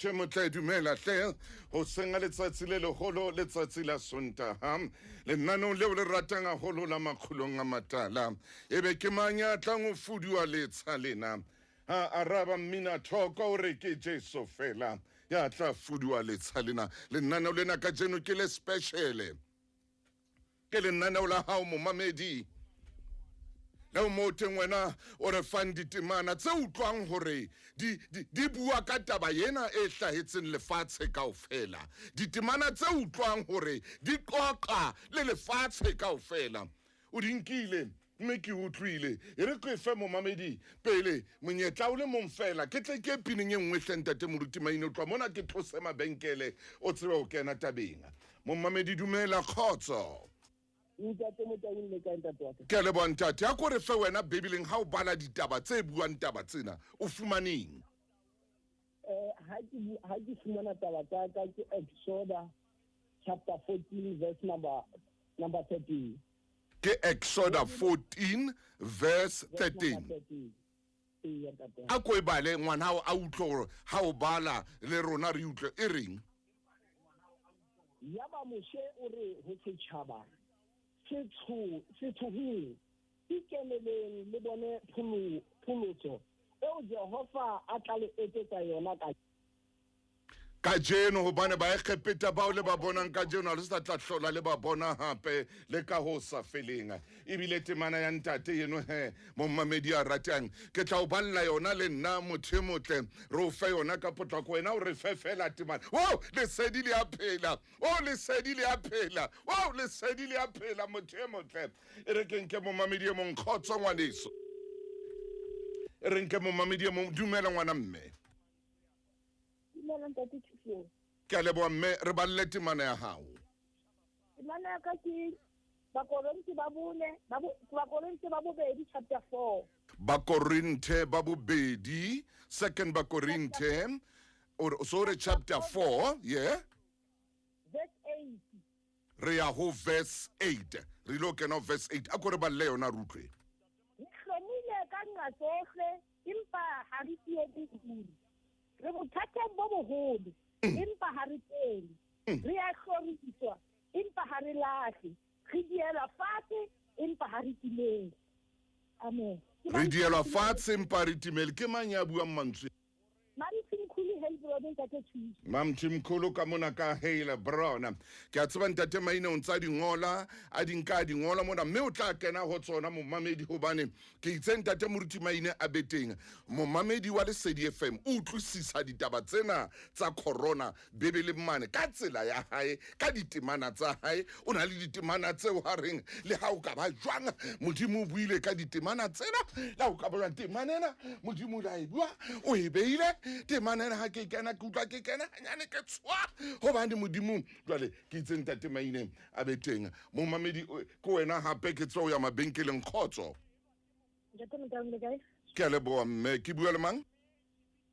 Chemotla dumela hle ho senga letsatsi le leholo letsatsi la Sontaha le nano le le ratang a holo la Makgulong A Matala ebe ke manya tlang o fudiwa letsa lena ha araba mmina thoko o re ke Jesu fela ya tla fudiwa letsa lena le nano lena ka jeno ke le special ke le nano la hao momamedi la mo teng wena o re fan ditemana tse utlwang hore di bua ka taba yena e hlahetseng lefatshe kaofela ditemana tse utlwang hore di qoqa le lefatshe kaofela o dinkile mme ke utlwile e re ke fe momamedi pele monyetla o le momfela ke tle ke pineng e nngwe hlentate moruti maine o tloa mona ke tlose mabenkele o tsebe o kena tabeng momamedi dumela khotso ke le bontate a ko re fe wena Bibeleng ha o bala ditaba tse buang taba tsena o fumaneng ha ke fumana taba tsa ka ke Exodus chapter 14 verse number 13 ke Exodus 14 verse 13 a ko e bale ngwana hao a utlwe ha o bala le rona re utlwe e reng ya ba moshe o re ho setjhaba sethuhung ikeleleng le bone phulotso eo Jehova a tla le etsetsa yona ka jeno hobane ba ekgepeta bao le ba bonang ka jeno le sa tla hlola le ba bona hape le ka ho sa feleng ebile temana ya ntate yeno he momamedi a ratang ke tla o balla yona le nna motho motle re o fe yona ka potlako wena o re fe fela temana le sedi le a phela le sedi le a phela le sedi le a phela motho motle e re ke momamedi e mong khotso ngwaneso e re ke momamedi e mong dumela ngwana mme ke a leboha mme re balle temana ya hao temana ka ke Bakorinte ba bobedi chapter 4 Bakorinte ba bobedi 2 Bakorinte or sorry chapter 4 yeah verse 8 re ya ho verse 8 re lo kena verse 8 a ko re balle yona rutlwe hlomile ka ngatsohle impa ha re tietse re bothateng bo boholo empa ha re tene re a hloriswa empa ha re lahle re dielwa fatshe empa ha re timele amen re dielwa fatshe empa re timele ke mang ya buang mantswe Mamthimkhulu ka mona ka Haile Brona ke a tseba ntate maine o ntsa dingola a dinka dingola mona mme o tla kena ho tsona momamedi hobane ke itse ntate moruti maine a beteng momamedi wa Lesedi FM o utlwisisa ditaba tsena tsa corona Bibele mmane ka tsela ya hae ka ditemana tsa hae o na le ditemana tseo ha reng le ha o ka ba jwang modimo o buile ka ditemana tsena la o ka ba temanena modimo la e bua o e beile temanena ha ke kena ke utlwa ke kena hanyane ke tswa hobane modimo jwale ke itse ntate maine a beteng momamedi ko wena hape ke tswa ya mabenkeleng khotso ke a leboha mme ke bua le mang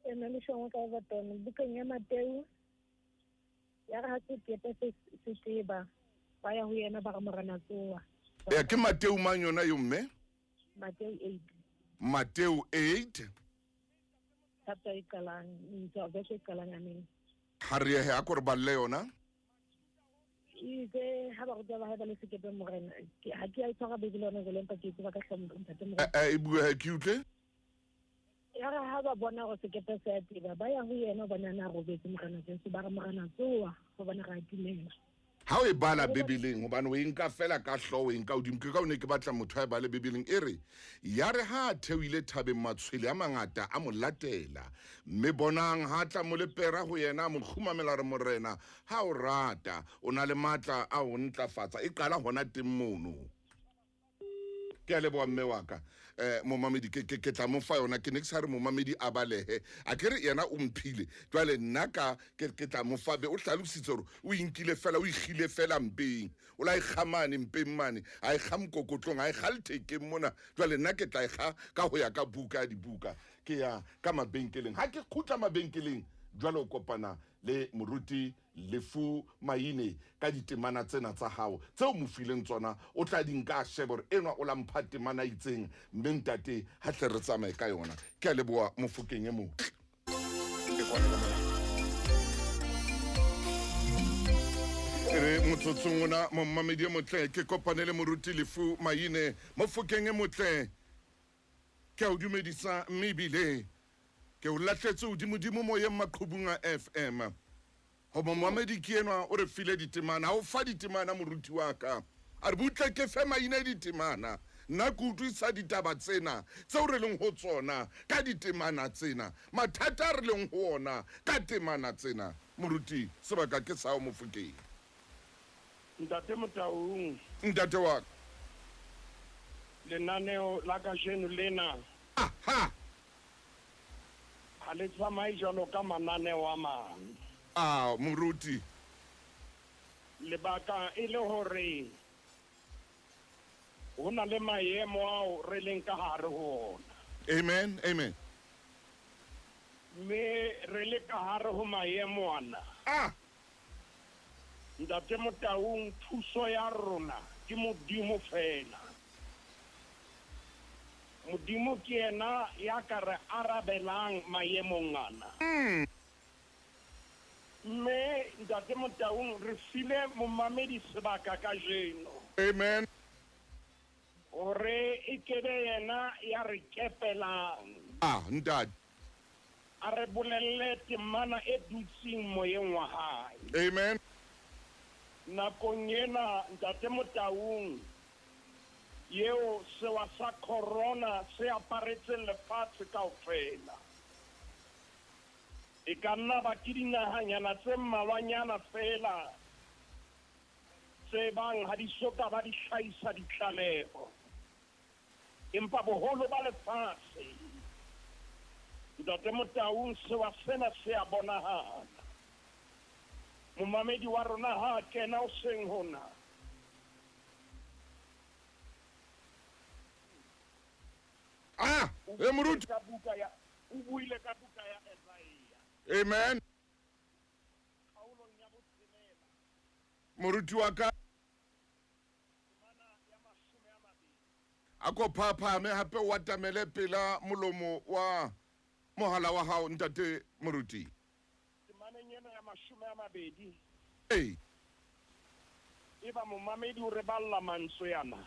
ena le shongwa ka Everton bukeng ya Mateu ya re ha ke pete se tseba ba ya ho yena ba morana tsoa ke Mateu mang yona yo mme Mateu 8 chapter ikalang ntse verse ikalang amen hari he akor balle yona ise ha ba go ba ha ba le sekepe morena ha ke a itshwara Bibele yona jole empa ke itse ba ka hlompha ntate morena e bua ke utlwe ya re ha ba bona go sekepe se tiba ba ya ho yena bona na go betse morena Jesu ba re morena tsoa go bona ga timela ha o e bala Bibeleng hobane o enka fela ka hloho enka o dimke ka o ne ke batla motho a bale Bibeleng e re ya re ha theoile thabeng matshwele a mangata a mo latela mme bonang ha tla mo le pera ho yena mo khumamela re morena ha o rata o na le matla a o ntlafatsa e qala hona teng mono ke a leboha mme wa ka momamedi ke tla mo fa yona ke ne ke sa re momamedi a balehe a ke re yena o mphile jwale nna ka ke tla mo fa be o hlalositse hore o inkile fela o igile fela mpeng o la ikgamane mpeng mane a e kga mokokotlong a e kga lethekeng mona jwale nna ke tla e kga ka ho ya ka buka ya dibuka ke ya ka mabenkeleng ha ke khutla mabenkeleng jwalo kopana le moruti lefu maine ka ditemana tsena tsa hao tseo mo fileng tsona o tla dinka shebore enwa o la mpha temana itseng mme ntate ha tle re tsamae ka yona ke a leboa mofokeng e motle motsotsong ona mommamedi e motle ke kopanele moruti lefu maine mo fokeng e motle ke a o dumedisa mme ebile ke o latlhetse odimodimo moyeng maqhubung a FM go mommamedi ke enwa o re file ditemana o fa ditemana moruti wa ka a re butle ke fe maine ditemana nna ke utlwisa ditaba tsena tseo re leng go tsona ka ditemana tsena mathata a re leng go ona ka temana tsena moruti sebaka ke sao mofokeng Ntate Motaung, ntate wa lenaneo la kajeno lena aha ha le tsamaye jalo ka mananeo a mang. moruti Lebaka e le hore ho na le maemo ao re leng ka hare ho ona. amen amen Me re le ka hare ho maemo ana. Ntate Motaung, thuso ya rona ke Modimo fela. Modimo ke ena ya ka re arabelang maemong ana. Me ntate Motaung re file momamedi sebaka ka jeno. amen Ore e kebe yena ya re kepelang. ntate A re bolelle temana e dutseng moyeng wa hae. amen Nakong ena ntate Motaung yeo sewa sa corona se aparetseng lefatshe kaofela. E ka nna ba ke dinahanyana tse mmalwanyana fela tse bang ha di soka ba di hlahisa ditlaleho. Empa boholo ba lefatshe ntate Motaung sewa sena se a bonahala. Momamedi wa rona ha kena o seng hona. moruti O buile ka buka ya Isaiah. amen Kgaolong ya botshelela, moruti wa ka temana ya 20. a ko phaphame hape o atamele pela molomo wa mohala wa hao ntate moruti Temaneng ena ya 20. ei Eba momamedi o re balla mantswe yana.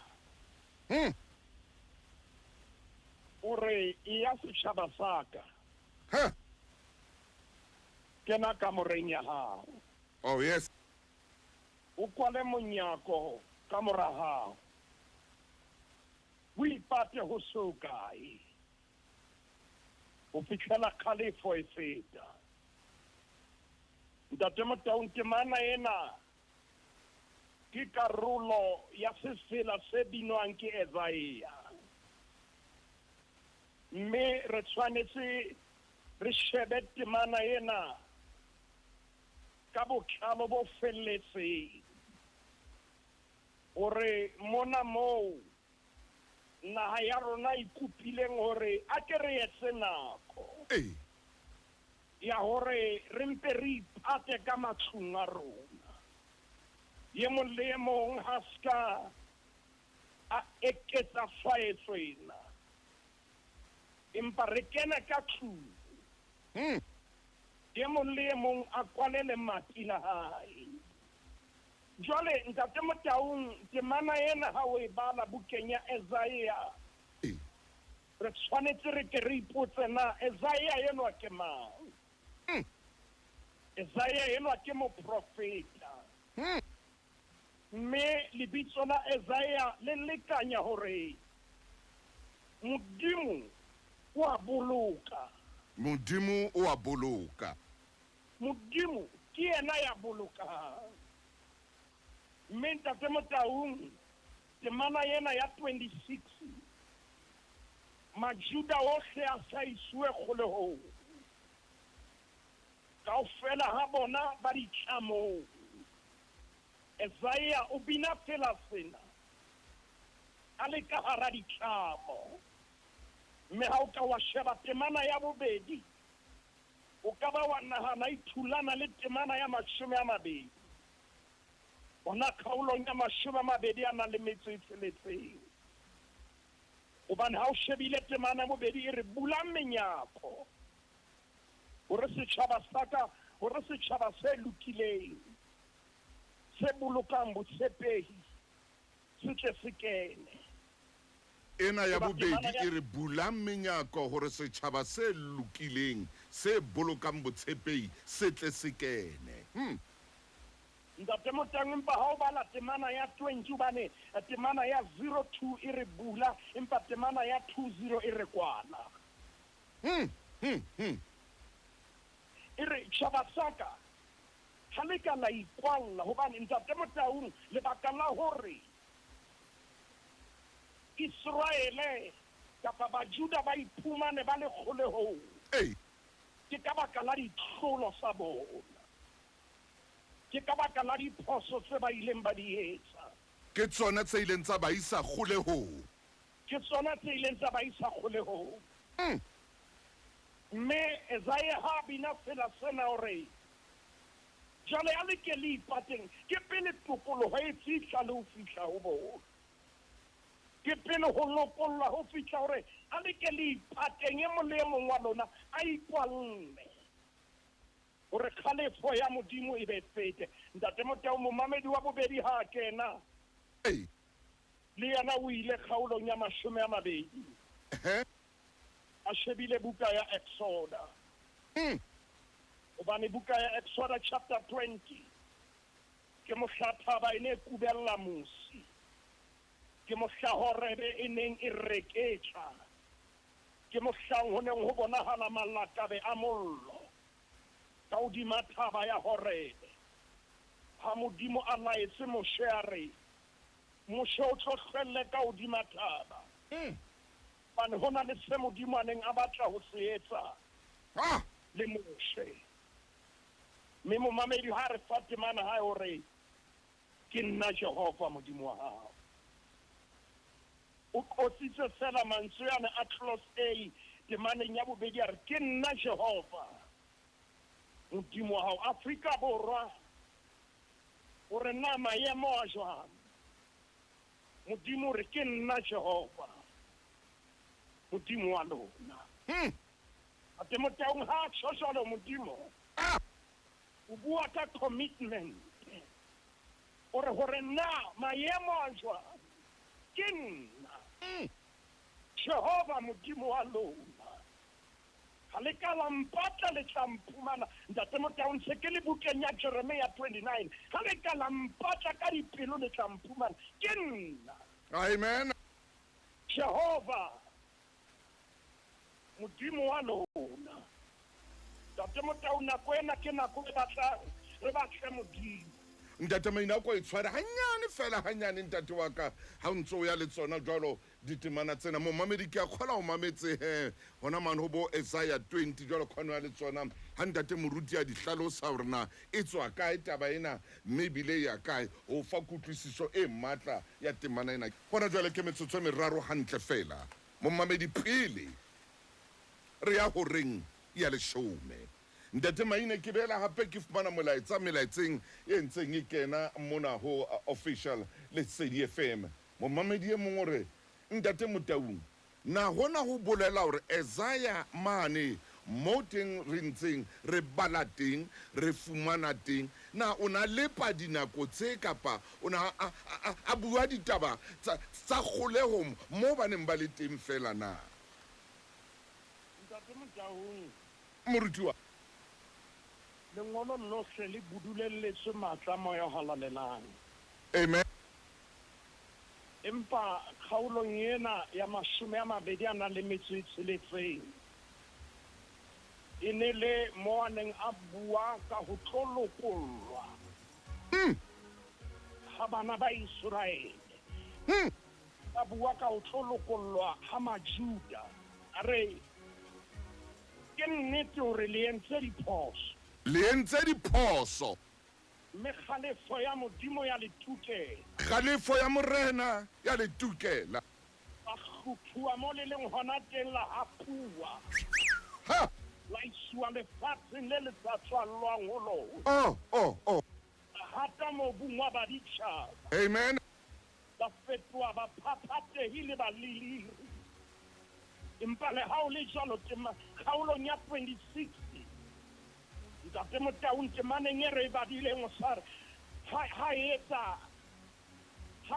O re e ya setjhaba saka ha kena kamoreng ya hao. oh yes O kwale monyako ka mora hao. O ipate ho sokae. O fitlhela khalefo e feta. Ntate Motaung, temana ena ke karolo ya sesela se binwang ke Isaiah. Mme re tshwanetse re shebe temana ena ka botlhalo bo felletseng. Ore mona moo naha ya rona ikupileng hore a ke re etse nako ei ya hore re mpe re ipate ka matshung a rona. Ye mong le ye mong ha ska a eketsa tshwaetso ena. Empa re kena ka tlung. Ye mong le ye mong a kwale lemati la hae. Jwale ntate Motaung, temana ena ha o e bala bukeng ya Isaiah, re tshwanetse re ke re ipotse na Isaiah enwa ke mang? Isaiah enwa ke moprofeta. Mme lebitso la Isaiah le lekanya hore Modimo o a boloka. modimo o a boloka Modimo ke yena ya bolokang. Mme ntate Motaung, temana ena ya 26 Majuda ohle a hlahiswe kgoleho. Kaofela ha bona ba ditlamong. Isaiah o bina fela sena a le ka hara ditlamo. Mme ha o ka wa sheba temana ya bobedi, o ka ba wa nahana ithulana le temana ya 20. Ona kgaolong ya 20 a nang le metso e tsheletseng. Hobane ha o shebile temana ya bobedi e re bulang menyako hore setjhaba saka, hore setjhaba se lokileng se bolokang botshepehi se tle se kene. ena ya bobedi e re bulang menyako hore setjhaba se lokileng se bolokang botshepehi se tle se kene. Ntate Motang empa ha o bala temana ya 20 bane temana ya 02 e re bula empa temana ya 20 e re kwana. E re Shabasaka ha le ka la ikwalla hobane ntate Motang lebaka la hore Israele kapa bajuda ba iphumane ba le kgolehong ke ka baka la ditlholo sa bona, ke ka baka la diphoso tse ba ileng ba di etsa, ke tsona tse ileng tsa ba isa kgolehong, ke tsona tse ileng tsa ba isa kgolehong. Mme Isaiah ha bina fela sena hore jale a le ke le ipateng ke pele tokoloho e fihla le ho fihla ho bona, ke pele ho lokolla ho fihla hore a le ke le ipateng e mong le e mong wa lona a ikwalle hore kgalefo ya Modimo e be fete. Ntate Motao momamedi wa bobedi ha kena le yena o ile kgaolong ya 20 a shebile buka ya Exoda, hobane buka ya Exoda chapter 20 ke mohlathaba ene kubella musi, ke mohlahorebe e neng e reketsa, ke mohlang ho neng ho bonahala malakabe a mollo ka hodima thaba ya horebe. Ha Modimo a laetse Moshe a re Moshe o tlo hlwelle ka hodima thaba, bane ho na le se Modimo a neng a batla ho se etsa le Moshe. Mme momamedi ha re fa temana ha hore ke nna Jehova Modimo wa hao, o qotsitse fela mantswe yana a clause A temaneng ya bobedi a re ke nna Jehova Modimo wa hao. Afrika Borwa o re na maemo a jwang? Modimo re ke nna Jehova Modimo wa lona. Ate Motaung ha tshosolo Modimo o bua ka commitment o re hore na maemo a jwang ke nna Jehova Modimo wa lona. Ha le ka la mpatla le tla mphumana. Ntate Motaung se ke le bukeng ya Jeremiah 29 ha le ka la mpatla ka dipelo le tla mphumana ke nna. Amen. Jehova Modimo wa lona. Ntate Motaung nako ena ke nako e batlang re batle Modimo. Ntate Mainako e tshwara hanyane fela hanyane ntate wa ka ha o ntse o ya le tsona jwalo ditemana tsena. Momamedi ke a kgola o mametse hona mane ho bo Isaiah 20 jwalo khona ya le tsona ha ntate moruti ya dihlalosa hore na e tswa kae taba ena mme bile ya kae ho fa kutlwisiso e matla ya temana ena. Hona jwale ke metsotso e meraro hantle fela momamedi pele re ya ho reng ya leshome. Ntate Maine ke bela hape ke fumana melaetseng e ntseng e kena mona ho official Lesedi FM. Momamedi e mong hore ntate Motaung na hona ho bolela hore Isaiah mane mo teng re ntseng re bala teng re fumana teng na ona lepa dinako tse kapa ona a bua ditaba tsa kgoleho mo baneng ba le teng fela na? Ntate Motaung Moruti lengolo lohle le budulelletswe matla moya halalelang. Amen. Empa kgaolong ena ya 20 a nang le metso e tsheletseng e ne le mo a neng a bua ka ho tlolokollwa ha bana ba Israele, a bua ka ho tlolokollwa ha Majuda. A re ke nnete hore le entse diphoso, le entse diphoso, mme kgalefo ya Modimo ya le tukela, kgalefo ya morena ya le tukela, a kguthuwa mo le leng hona teng la hapua la isuwa lefatsheng le le sa tswallwang ho lona. Hata mobung wa baditjhaba. Amen. Ba fetoha baphaphatehi le baliliri. Empa le ha o le jwalo kgaolong ya 2060 ntate Motaung temaneng e re badileng o sa re ha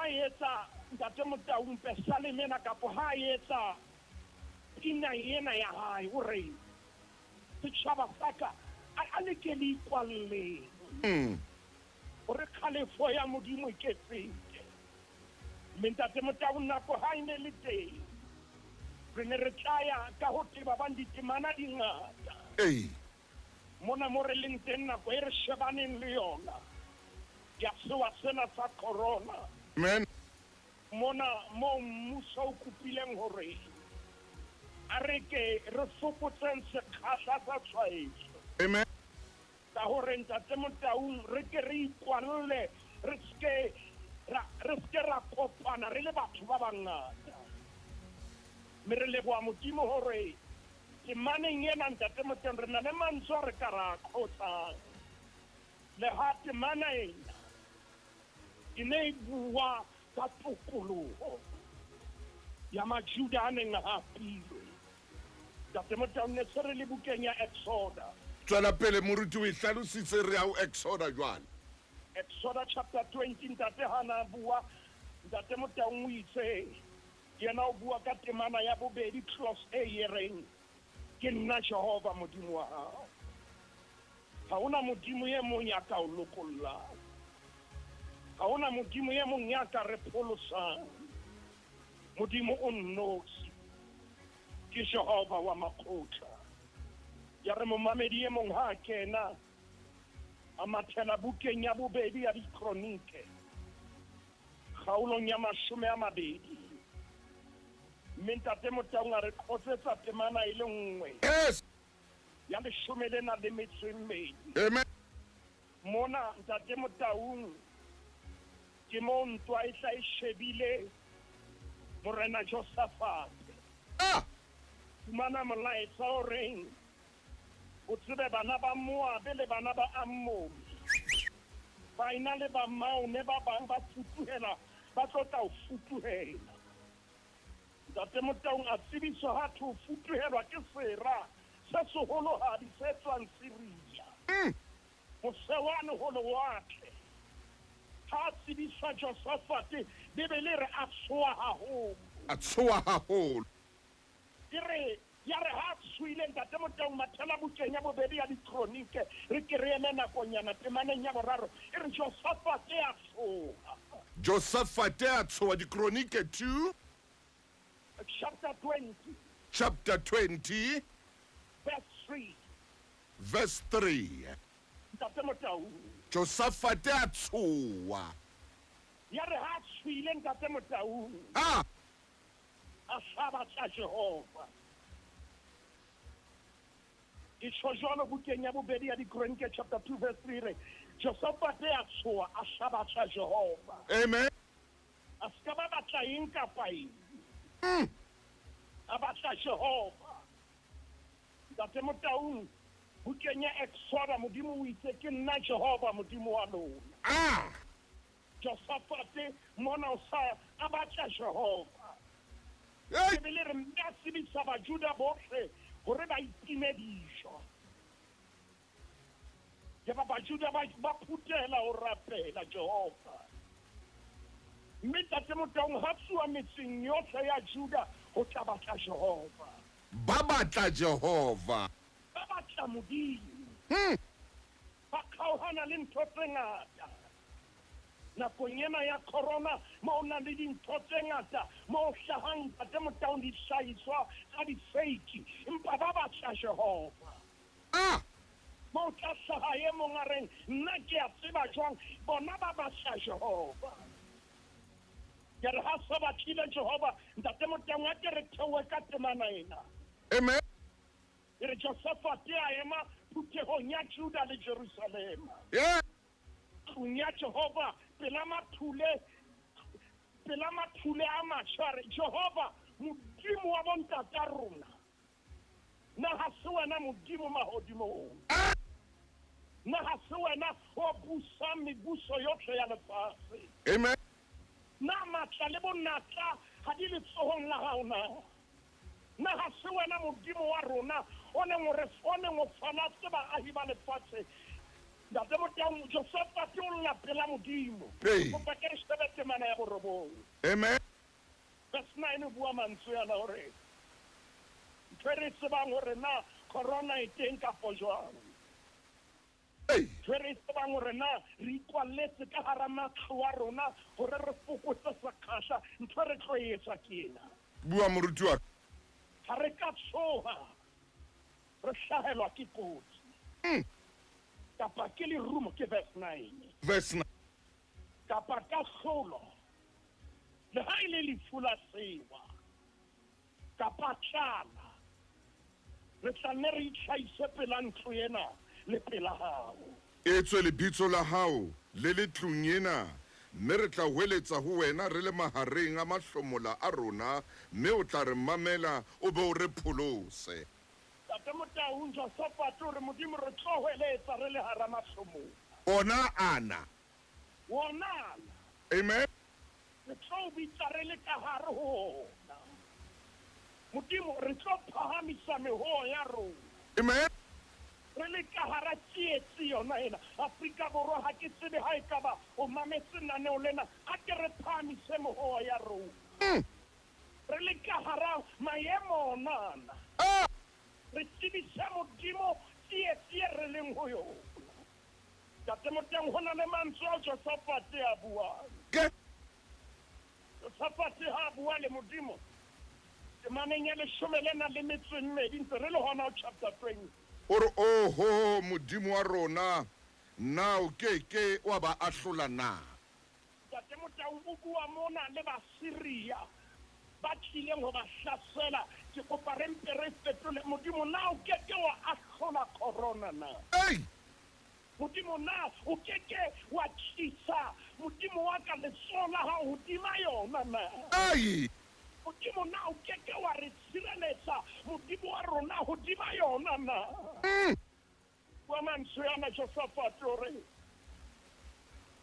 etsa ntate Motaung pesale mena kapo ha etsa pina ena ya hae o re setšhaba saka a leke le ikwalle gore kgalefo ya modimo e ketseke mme ntate Motaung nako ha ene le teng re ne re tlaya ka go teba bang ditemana dingata mona mo re leng teng nako e re shebaneng le yona ya sewa sena sa corona mona mo mmuso o kopileng gore a re ke re fokotseng sekgahla sa tshwaetso ka gore ntate Motaung re ke re ikwalle re ske ra kopana re le batho ba bangata mme re leboa modimo gore temaneng ena ntate Motaung re na le mantswe re ka ra kgotsang le ha temana ena e ne e bua ka tokologo ya majuda a neng a hapilwe ntate Motaung ne se re le bukeng ya Exoda tswela pele moruti o e hlalositse re ya o Exoda jwale Exoda chapter 20 ntate hana bua ntate Motaung o itse yena o bua ka temana ya bobedi clause e yereng ke nna Jehova modimo wa hao ha ona modimo ye mong ya ka o lokollang ha ona modimo ye mong ya ka re pholosang modimo o nnosi ke Jehova wa makgotla ya re momamedi ye mong ha kena a mathela bukeng ya bobedi ya dikronike kgaolong ya 20 mme ntate Motaung a re kgotsetsa temana e le nngwe ya 12 mona ntate Motaung ke mo ntwa e tla e shebile morena Josaphat fumana molaetsa o reng o tsebe bana ba Moabe le bana ba Ammoni ba ina le ba Maone ba bang ba futuhela ba tlotla o futuhela ntate Motaung a tsebiso ha thu futuhelwa ke sera se seholohadi se tswang Syria mosewane holo watle ha tsebiswa Josaphat bebele re a tshoa haholo ya re ha tswile ntate Motaung mathela bukeng ya bobedi ya dikronike re ke re eme nakonyana temaneng ya boraro e re Josaphat a tshoa dikronike 2 chapter 20 verse 3 ntate Motaung Josaphat a tshoa ya re ha tswile ntate Motaung a hlaba tsa Jehova Isho jwalo bukeng ya bobedi ya dikronike chapter 2 verse 3 re Josaphat a tshoa a hlaba tsa Jehova amen a ska ba batla eng kapa eng a batla Jehova ntate Motaung bukeng ya Exoda modimo o itse ke nna Jehova modimo wa lona Josaphat mona o sa a batla Jehova ebile re mme a tsebisa bajuda bohle gore ba itime dijo ke ba bajuda ba phutela o rapela Jehova mme ntate Motaung ha tswa metseng yotlhe ya Juda go tla batla Jehova ba batla Jehova ba batla modimo ba kgaogana le ntho tse ngata nakong ena ya corona mo o na le dintho tse ngata mo o hlahang ntate Motaung dihlahiswa tsa di-fake empa ba batla Jehova mo o tla hlaha ye mong a reng nna ke a tseba jwang bona ba batla Jehova ke re ha se batlile Jehova ntate Motaung a ke re theowe ka temana ena amen e re Josaphat a ema phutehong ya Juda le Jerusalema tlung ya Jehova pela mathule a matshware Jehova modimo wa bontata rona na ha se wena modimo mahodimong na ha se wena o busa mebuso yotlhe ya lefatshe amen na matla le bonatla ha di letsohong la gaona na ha se wena modimo wa rona o neng o falatse baahi ba lefatshe ntate Josephat o lapela modimo Hey. go pa ke re shebe temana ya borobong. Amen. Verse 9 o bua mantswe yana hore ntho e re tsebang hore na corona e teng kapo jwang. Hey. Ntho e re tsebang hore na re ikwalletse ka hara matlo wa rona hore re fokotse sekgahla ntho e re tlo e etsa ke ena. Bua moruti wa. Ha re ka tshoha re hlahelwa ke kotsi kapa ke lerumo ke verse 9 Verse 9. kapa ka hlolo le ha e le lefu la sewa kapa tlala re tla nne re itlhaise pela ntlo ena le pela hao. E tswe lebitso la hao le le tlung ena, mme re tla hweletsa ho wena re le mahareng a mahlomola a rona, mme o tla re mamela o be o re pholose. Tate Motaung Josephat o re modimo re tlo hweletsa re le hara mahlomola. Ona ana. Wona Amen. re tlo bitsa re le ka hare ho ona. Modimo re tlo phahamisa meho ya rona. Amen. Re le ka hara tsietsi yona ena. Afrika Borwa ha ke tsebe ha e ka ba o mametse naneo lena a ke re phahamise meho ya rona. Re le ka hara maemo onana. Ah. Re tsebisa modimo tsietsi e re leng ho yona. Tate Motaung ho na le mantswe a Josephat a buang. Ke. Josephat ha bua le modimo temaneng ya 12 ntse re le hona ho chapter 20. Ore oho modimo wa rona na o ke wa ba ahlola na. Tate Motaung o bua mona le ba Syria ba tlileng ho ba hlasela ke kopa re mpe re fetole modimo na o ke wa ahlola corona na. Hey. Modimo na o ke wa tlisa modimo wa ka letsola ha hodima yona na. Ai. Modimo na o ke wa re tshireletsa modimo wa rona hodima yona na. Wa mantswe yana Josephat o re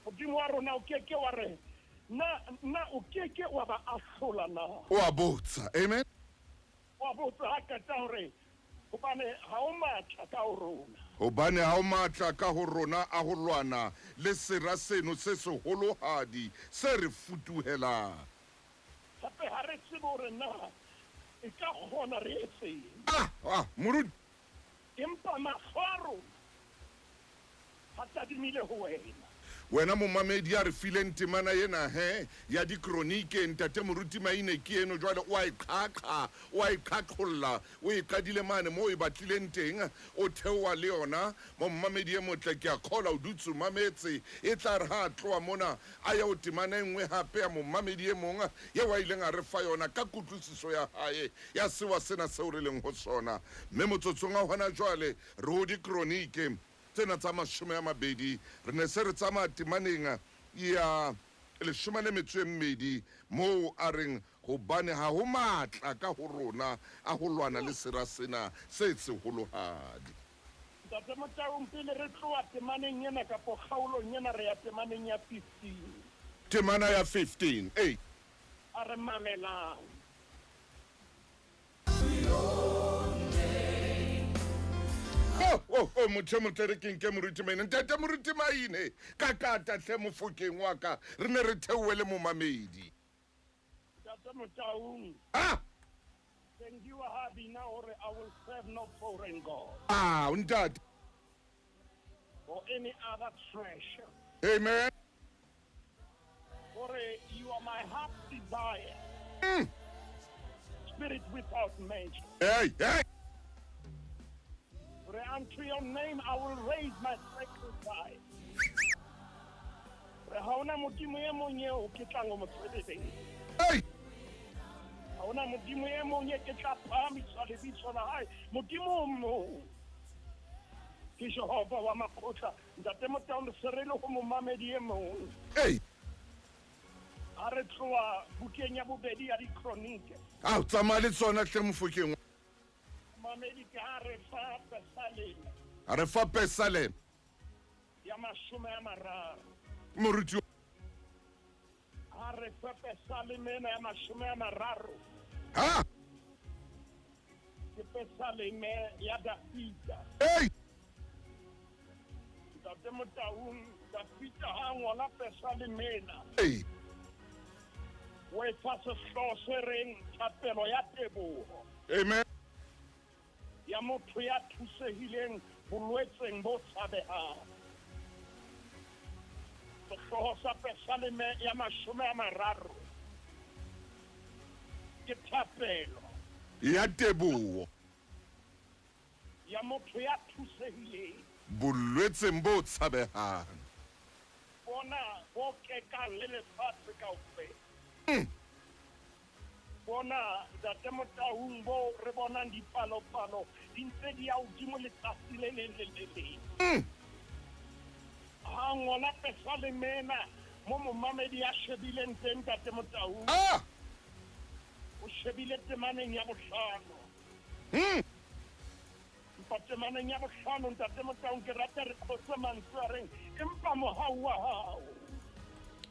modimo wa rona o ke wa re na o ke wa ba ahlola na. Wa botsa. Amen. Wa botsa ha kata hore hobane ha o matla ka ho rona. Hobane ha o matla ka ho rona a ho lwana le sera seno se seholohadi se re futuhelang. Hape ha re tsebe hore na e ka kgona re etseng. Moruti. Empa mahlo ha tadimile ho wena. Wena momamedi a re fileng temana ena ya dikronike ntate moruti maine ke eno jwale o a iqhaqha o a iqhaqholla o iqadile mane mo e batlileng teng o theowa le yona momamedi e motle ke a khola o dutse mametse e tla re ha tloa mona a ya o temana engwe hape ya momamedi e mong ye wa ileng a re fa yona ka kutlwisiso ya hae ya sewa sena seo re leng ho sona mme motsotsong a hona jwale re ho dikronike tsena tsa 20 re ne se re tsamaya temaneng ya 12 moo a reng hobane ha ho matla ka ho rona a ho lwana le sera sena se seholohadi. Tate Motaung pele re tloa temaneng ena kapo kgaolong ena re ya temaneng ya 15. Temana ya 15. Hey. A re mamelang. Motho motle ke nke moruti maine ntate moruti maine ka kata tle mofokeng wa ka re ne re theoele momamedi. Tate Motaung sengiwa ha bina hore I will serve no foreign god ntate or any other treasure. amen. For you are my heart's desire. Spirit without measure. Hey. For unto your name I will raise my sacrifice. For haona modimo e mong eo ke tla ngo motswededeng. Hey. Haona modimo e mong e ke tla phahamisa lebitso la hae. Modimo mo ke Jehova wa makgotla. Ntate Motaung se re le ho momamedi e mong. Hey. A re tloa bukeng ya bobedi ya dikronike. O tsamaya le tsona tle mofokeng. Mamedi ka re fa pesaleng. A re fa pesaleng. Ya 30. Moruti. A re fa pesaleng mena ya 30. Ke pesaleng ya Davida. Hey. ntate Motaung Dafita ha ngola Pesalemena Hey. o etsa sehloho se reng thapelo ya teboho Amen. ya motho ya thusehileng bolwetseng bo tshabehang. Sehloho sa Pesaleme ya 30 ke thapelo Ya teboho. ya motho ya thusehileng Bolwetseng bo tshabehang. bona bo kekang le lefatshe kaofela. Bona ntate Motaung bo re bonang dipalopalo di ntse di ya hodimo letsatsi le leng le le leng. Ha ngola Pesalemena mo momamedi ya shebileng teng ntate Motaung Ah. o shebile temaneng ya bohlano. Temaneng ya bohlano ntate Motaung ke rata re khotse mantswe a reng empa mohau wa hao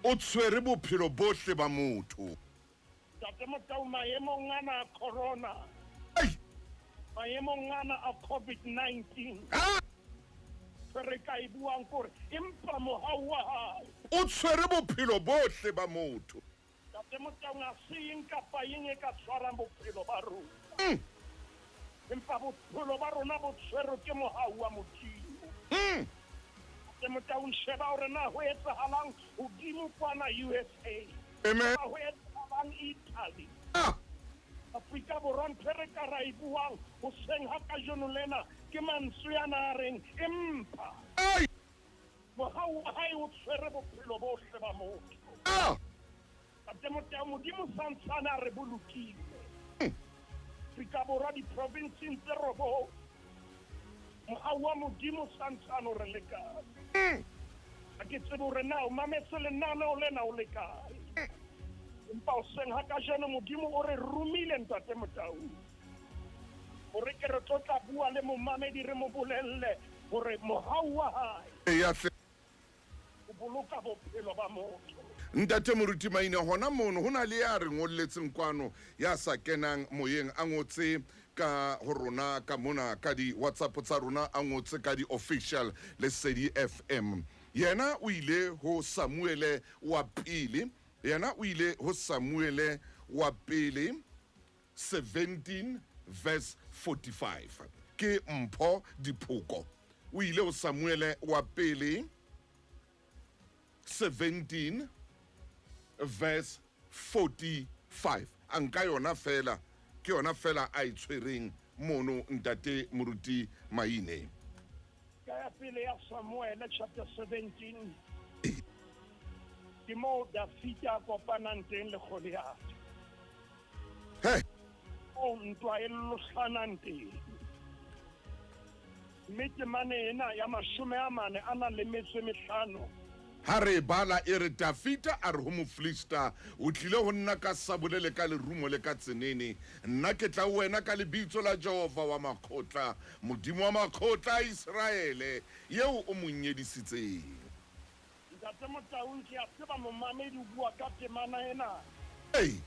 O tshwere bophelo bohle ba motho. ntate Motaung maemong ana a corona Ai. maemong ana a COVID-19 Ah. re ka e buang kore empa mohau wa hao O tshwere bophelo bohle ba motho. ntate Motaung a se eng kapa eng e ka tshwarang bophelo ba rona empa bophelo ba rona bo tshwerwe ke mohau wa Modimo. Ntate Motaung sheba hore na ho etsahalang hodimo kwana USA Amen. ho etsahalang Italy Ah. Afrika Borwa ntho re ka ra e buang hoseng ha kajeno lena ke mantswe ana a reng empa Ai. mohau wa hae o tshwere bophelo bohle ba motho. Ah. Ntate Motaung Modimo santsane a re bolokile Afrika Borwa diprovinseng tse 9 mohau wa Modimo santsane o re le kae. Ha ke tsebe hore na o mametse lenaneo lena o le kae empa hoseng ha kajeno Modimo o re rumile ntate Motaung hore ke re tlo tla bua le momamedi re mo bolelle hore mohau wa hae Ya hle. o boloka bophelo ba motho. Ntate Moruti Maine hona mono hona le ya re ngolletseng kwano ya sa kenang moyeng a ngotse ka ho rona ka mona ka di WhatsApp tsa rona a ngotse ka di official Lesedi FM. Yena o ile ho Samuele wa pele, yena o ile ho Samuele wa pele 17 verse 45 ke mpho diphoko. O ile ho Samuele wa pele 17 verse 45 anka yona fela ke yona fela a itshwereng mono ntate Moruti Maine. Kaya pele ya Samuel chapter 17 ke mo Dafita a kopanang teng le Goliath. Hey. O ntwa e llohlanang teng. Mme temane ena ya 40 a nang le metso e 5 Ha re bala e re Dafita a re ho Mofilista o tlile ho nna ka sabole ka lerumo le ka tsenene nna ke tla wena ka lebitso la Jehova wa makgotla modimo wa makgotla a Israele yeo o monyedisitseng. ntate Motaung ke a tseba momamedi o bua ka temana ena Hey.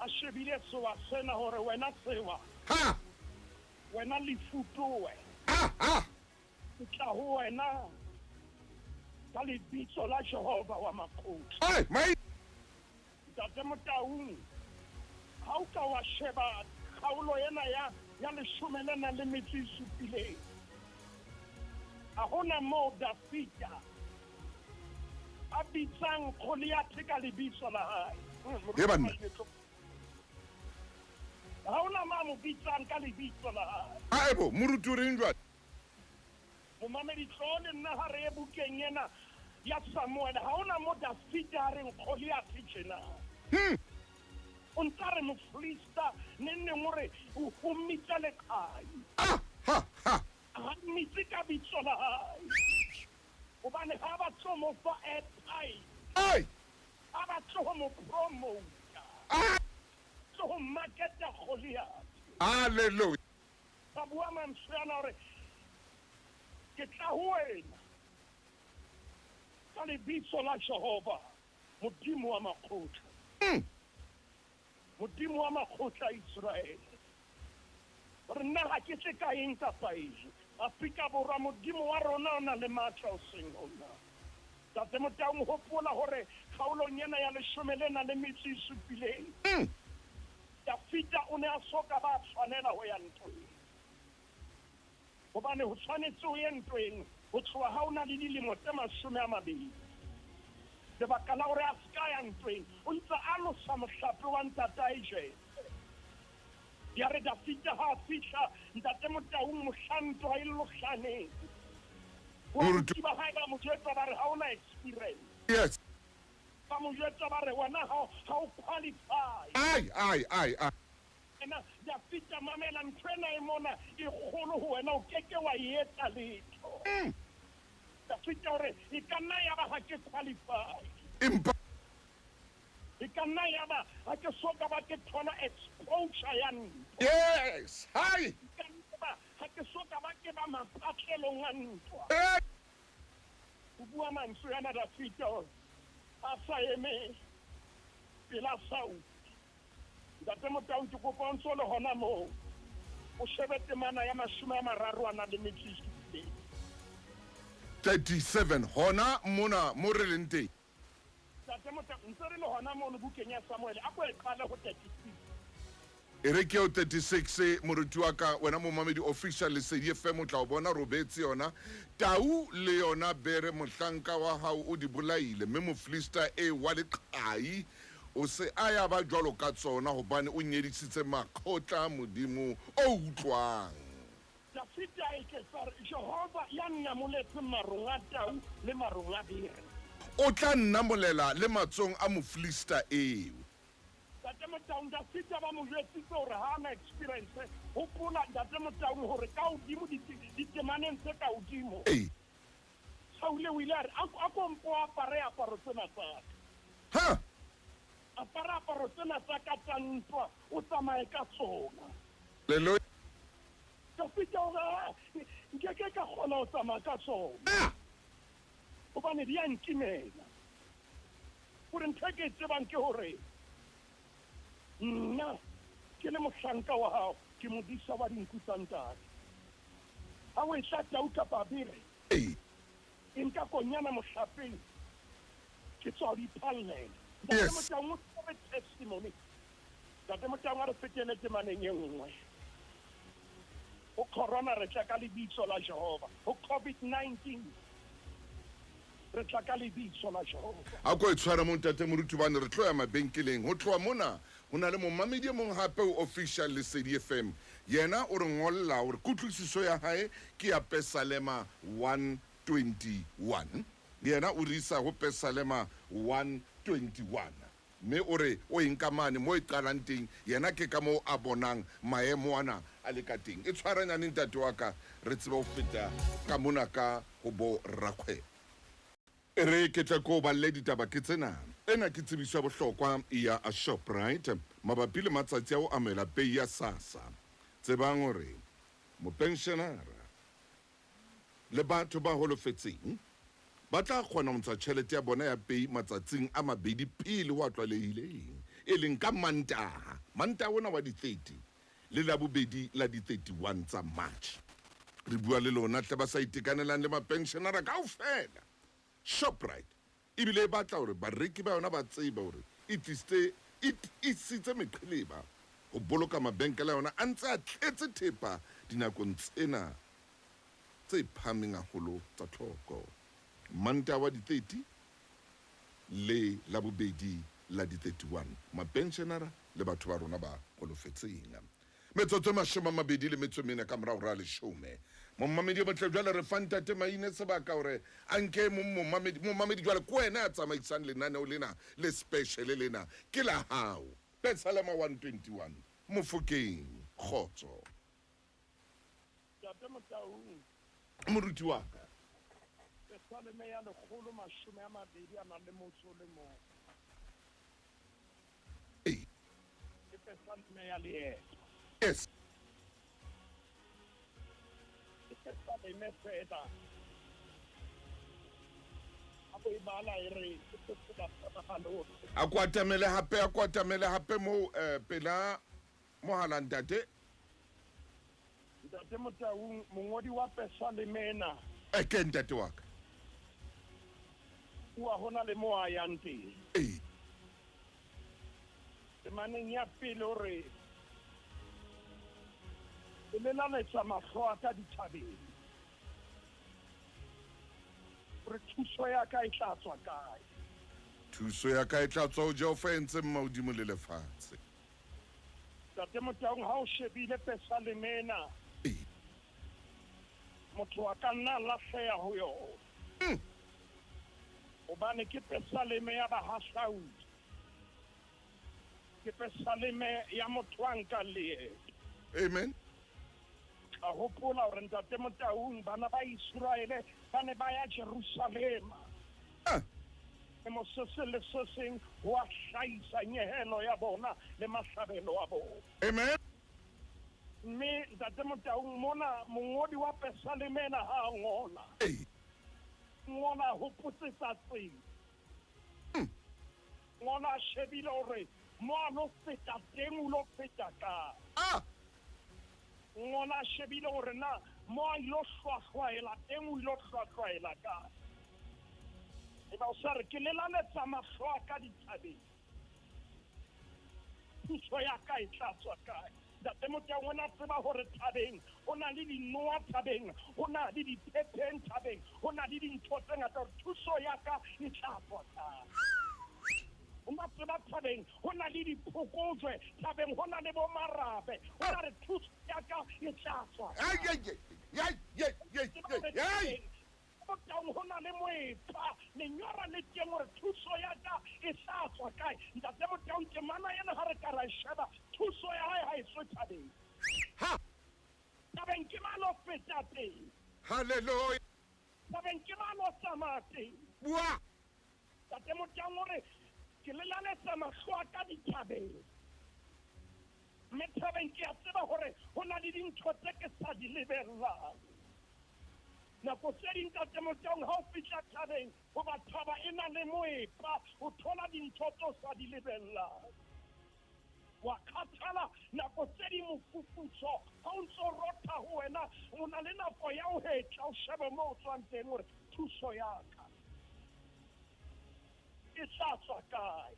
a shebile sewa sena hore wena sewa Ha. wena lefutowe Ha. ke tla ho wena ka lebitso la Jehova wa makgotla. Ai, mai. Ntate Motaung ha o ka wa sheba kgaolo ena ya 17 a hona mo Dafita a bitsang Goliath ka lebitso la hae. Ye banna. Ha hona ma mo bitsang ka lebitso la hae. Ha ebo Moruti o reng jwale? Momamedi tlole nna ha re bukeng ena ya Samuel ha hona mo Dafita a reng Goliath tjena. O ntsa re Mofilista nenne ngore o hummitsa le kai. Ha. Ha mitse ka bitso la hae. Hobane ha ba tlo mo fa airtime. Ai. Ha ba tlo mo promote. Tlo marketa Goliath. Hallelujah. Ba bua mantswe ana hore ke tla ho wena ka lebitso la Jehova modimo wa makgotla. Modimo wa makgotla a Israele. Re nna ha ke se ka eng kapa eng Afrika Borwa modimo wa rona o na le matla o seng ona. Tate Motau mo hopola hore kgaolong ena ya 17 Dafita o ne a soka ba tshwanela ho ya ntweng. Hobane ho tshwanetse o ye ntweng ho tloha ha o na le dilemo tse 20. Lebaka la hore a ska ya ntweng o ntse a losa mohlape wa ntatae Jese. Ya re Dafita ha fihla ntate Motau mohlanto ha ile lohlaneng. Moruti Ba ha ba mo jwetsa ba re ha ona experience. yes Ba mo jwetsa ba re wena ha o qualify. ai Ena Dafita mamela ntrena e mona e kgolo ho wena o keke wa etsa letho. Dafita hore e ka nna ya ba ha ke qualify. impa E ka nna ya ba ha ke soka ba ke thola exposure ya ntwa. yes hai E ka nna ba ha ke soka ba ke ba maphatlelong a ntwa. O bua mantswe yana Dafita hore a sa eme pela sau. Ntate Motau ke kopa o ntso le hona moo. O shebe temana ya 30 a na le metsi 37 hona mona mo re leng teng. Ntate Motau ntse re le hona moo bukeng ya Samuel a ko e qale ho 36. E re ke o 36 moruti wa ka wena mo mamedi official Lesedi FM o tla o bona robetse yona Tau le yona bere mohlanka wa hao o di bolaile mme mo Flista e wa le qai o se a ya ba jwalo ka tsona hobane o nyedisitse makgotla modimo o utlwang. Dafita e ke tsare Jehova ya nna moletse marong a Tau le marong a bere. O tla nnamolela le matsong a mo Flista eo. Ntate Motau Dafita ba mo jwetsitse hore ha ana experience ho pula Ntate Motau hore ka hodimo ditemaneng tse ka hodimo. Saule o ile a re a ko mpo apare aparo tsena tsa Ha apara aparo tsena tsa ka tsa ntwa o tsamaye ka tsona. lelo Dafita hore nkeke ka kgona ho tsamaya ka tsona hobane di a ntimela. Hore ntho e ke e tsebang ke hore nna ke le mohlanka wa hao ke modisa wa dinku tsa ntate. Ha o e tla Tau kapa bere e nka konyana mohlapeng ke tswa di pallela. Yes. Ntate Motau o tsebe testimony. Ntate Motau a re fetele temaneng e nngwe. Ho corona re tla ka lebitso la Jehova. Ho COVID-19 re tla ka lebitso la Jehova. a ko e tshwara mo ntate moruti bane re tloya mabenkeleng ho tloa mona ho na le momamedi e mong hape o official Lesedi FM yena o re ngolla hore kutlwisiso ya hae ke ya Pesalema 121 yena o risa ho Pesalema 121 mme o re o inkamane mo e qalang teng yena ke ka mo a bonang maemo ana a le ka teng e tshwaranyane ntate wa ka re tsebe ho feta ka mona ka ho bo rakgwebo. Re ke tla ko balle ditaba ke tsena ena ke tsebiso ya bohlokwa ya a Shoprite mabapi le matsatsi a o amela pay ya SASSA tsebang hore mo pensionera le batho ba holofetseng ba tla kgona ho ntsha tjhelete ya bona ya pay matsatsing a mabedi pele ho tlwaelehileng e leng ka Mantaha ona wa di 30 le la bobedi la di 31 tsa March. Re bua le lona tle ba sa itekanelang le mapensionera kaofela. Shoprite ibile batla hore bareki ba yona ba tseba hore it isitse meqheleba ho boloka mabenkele yona a ntse a tletse thepa dinakong tsena tse phameng haholo tsa tlhoko. Mantaha wa di 30 le la bobedi la di 31 mapensionera le batho ba rona ba holofetseng. Metsotso 24 ka morao ra leshome mommamedi mo tle jwale re fanta te maine sebaka hore anke mommamedi jwale ko wena a tsamaisang lenaneo lena le special lena ke la hao Pesalema 121 Mofokeng Kgotso. Ntate Motau Moruti wa ka Pesalema ya 120 a na le motso le mo. Ke Pesalema ya le yes Pesalema feta. Apo ibala ere ke tsela tsa halo. a kwatamele hape mo pela mohala ntate ntate Motaung mongodi wa pesa le mena ke ntate wa ka wa hona le mo a yang teng temaneng ya pele hore e lelaletsa mahlo a ka dithabeng gore thuso ya ka e tla tswa kae thuso ya ka e tla tswa ho Jehova e ntseng mahodimo le lefatshe ntate Motaung ha o shebile pesa le mena motho a ka nna lahleha ho yona hobane ke pesaleme ya bahahlaudi ke pesaleme ya motho a nkang leeto amen ka hopola hore ntate Motaung bana ba Israele ba ne ba ya Jerusalema mo se seng le se seng ho a hlahisa nyehelo ya bona le mahlabelo a bona amen mme ntate Motaung mona mongodi wa pesalemena ha a ngola ngwana hopotsetsa tsela ngwana a shebile hore mo a lo feta teng o lo feta ka ngwana a shebile hore na mo a ilo hlwahlwaela teng o ilo hlwahlwaela ka eba o sa re ke lelaletsa mahlo a ka dithabeng thuso ya ka e tla tswa kae ntate Motaung o na tseba hore thabeng ho na le dinoa thabeng ho na le diphepeng thabeng ho na le dintho tse ngata hore thuso ya ka e tla tswa kae o na tseba thabeng ho na le diphokojwe thabeng ho na le bomarabe ho na re thuso ya ka e tla tswa Motaung ho na le moepa lenyora le teng hore thuso ya ka e tla tswa kae ntate Motaung ke mana ena ha re ka ra sheba thuso ya hae ha e so thabeng tabeng ke malo feta teng hallelujah tabeng ke malo tsamaya teng bua ntate Motaung hore ke lelaletsa mahlo a ka dithabeng mme thabeng ke a tseba hore ho na le dintho tse ke sa di lebellang nako tse ding ntate Motaung ha o fihla thabeng hoba thaba e na le moepa o thola dintho tse sa di lebellang wa khathala nako tse ding mofufutso ha o ntso rotha ho wena o na le nako ya ho hetla o shebe mo o tswang teng hore thuso ya ka e tla tswa kae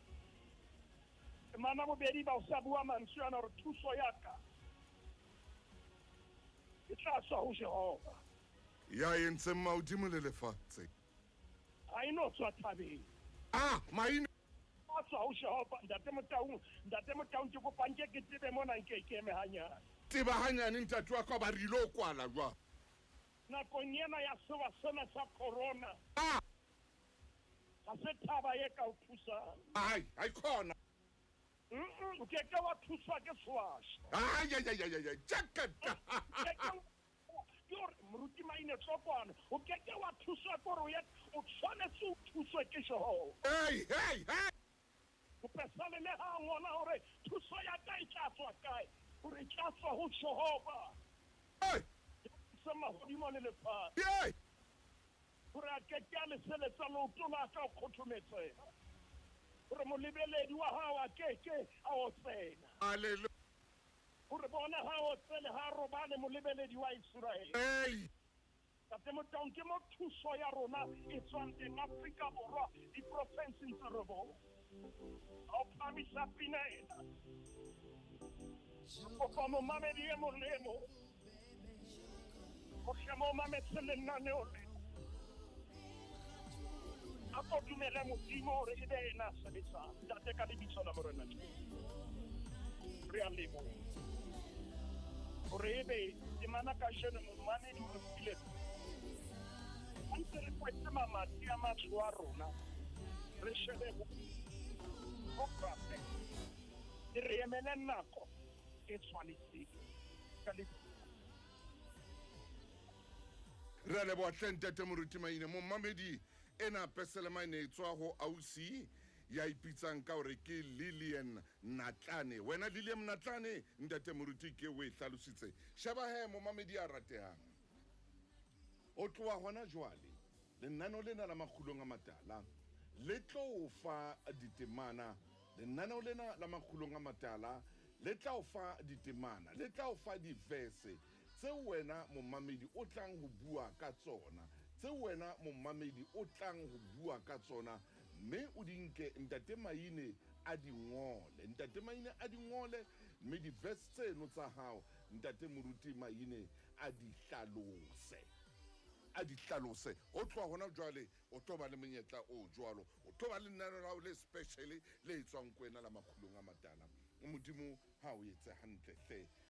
mana bobedi ba o sa bua mantswe ana hore thuso ya ka e tla tswa ho Jehova ya e ntseng mahodimo le lefatshe ha e no tswa thabeng maine tswa ho Jehova ntate Motaung ke kopang ke tsebe mona nke ke eme hanyane tseba hanyane ntate wa ka ba rile o kwala jwang nakong ena ya sewa sena sa corona ha se thaba ye ka o thusang ai khona o ke ke wa thuswa ke swasha jakata moruti maine tlokwana o ke ke wa thuswa kore o tshwanetse o thuswe ke Jehova o pesaleme ha ngwana hore thuso ya ka e tla tswa kae hore e tla tswa ho Jehova se mahodimo le lefatshe hore a ke ke a leseletsa leoto la ka o kgothometsega hore molebeledi wa hao a ke a o tsena haleluya hore bona ha o tsele ha robane molebeledi wa Israele ntate Motaung ke mo thuso ya rona e tswang teng Afrika Borwa diprofenseng tse robong ha o phamisa pina ena kopa momamedi e molemo o hle mo mametse lenaneo lena a ko dumele Modimo hore e be ena a sebetsang ntate ka lebitso la Morena re a leboha hore e be temana ka jeno momamedi o re file a ntse re kwetse mamati a matlo a rona re shebe go prape re emele nako e tshwanetseng ka lebitso re a leboha hle ntate moruti maine momamedi ena peselema ene e tswa ho ausi ya ipitsang ka hore ke Lilian Natlane wena Lilian Natlane ntate moruti ke o e hlalositse sheba he momamedi a ratehang o tloa hona jwale lenaneo lena la Makgulong A Matala le tlo o fa ditemana lenaneo lena la Makgulong A Matala le tla o fa ditemana le tla o fa divese tse wena momamedi o tlang ho bua ka tsona tse wena momamedi o tlang ho bua ka tsona mme o di nke ntate Maine a di ngole ntate Maine a di ngole mme di verse tseno tsa hao ntate moruti Maine a di hlalose o tloa hona jwale o tlo ba le monyetla o jwalo o tlo ba le nna la le special le etswang kwena la Makgulong A Matala o modimo ha o etse hantle hle